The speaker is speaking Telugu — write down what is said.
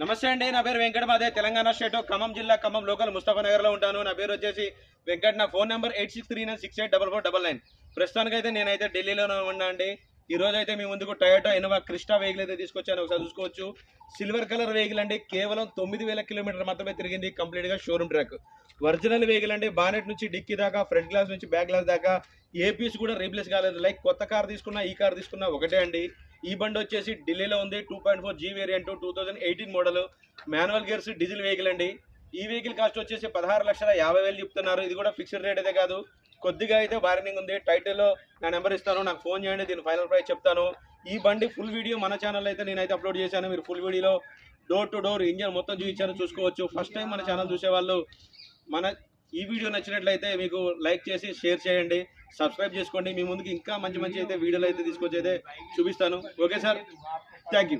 నమస్తే అండి. నా పేరు వెంకట మాదే. తెలంగాణ స్టేట్ ఖమ్మం జిల్లా ఖమ్మం లోకల్ ముస్తఫానగర్లో ఉంటాను. నా పేరు వచ్చేసి వెంకట్. నా ఫోన్ నెంబర్ 8639684444. ప్రస్తుతానికైతే నేనైతే ఢిల్లీలోనే ఉన్నా అండి. ఈ రోజు అయితే మీ ముందుకు టొయోటా ఇన్నోవా క్రిస్టా వెహికల్ అయితే తీసుకొచ్చాను. ఒకసారి చూసుకోవచ్చు. సిల్వర్ కలర్ వెహికల్ అండి. కేవలం 9000 కిలోమీటర్ మాత్రమే తిరిగింది. కంప్లీట్గా షోరూమ్ ట్రాక్. ఒరిజినల్ వెహికల్ అండి. బానెట్ నుంచి డిక్కీ దాకా, ఫ్రంట్ గ్లాస్ నుంచి బ్యాక్ గ్లాస్ దాకా ఏ పీస్ కూడా రీప్లేస్ కాలేదు. లైక్ కొత్త కార్ తీసుకున్నా, ఈ కార్ తీసుకున్నా ఒకటే అండి. ఈ బండి వచ్చేసి ఢిల్లీలో ఉంది. 2.4G variant, 2018 model, manual gears, diesel vehicle అండి. ఈ వెహికల్ కాస్ట్ వచ్చేసి 16,50,000 చెప్తున్నారు. ఇది కూడా ఫిక్స్డ్ రేట్ అయితే కాదు, కొద్దిగా అయితే బార్గెనింగ్ ఉంది. టైటిల్లో నా నెంబర్ ఇస్తాను, నాకు ఫోన్ చేయండి, దీని ఫైనల్ ప్రైస్ చెప్తాను. ఈ బండి ఫుల్ వీడియో మన ఛానల్ అయితే నేనైతే అప్లోడ్ చేశాను. మీరు ఫుల్ వీడియోలో డోర్ టు డోర్ ఇంజన్ మొత్తం చూపించాను, చూసుకోవచ్చు. ఫస్ట్ టైం మన ఛానల్ చూసేవాళ్ళు మన ఈ వీడియో నచ్చినట్లయితే మీకు లైక్ చేసి షేర్ చేయండి, సబ్స్క్రైబ్ చేసుకోండి. మీ ముందుకు ఇంకా మంచి మంచి అయితే వీడియోలు అయితే తీసుకొచ్చి అయితే చూపిస్తాను. Okay sir, thank you.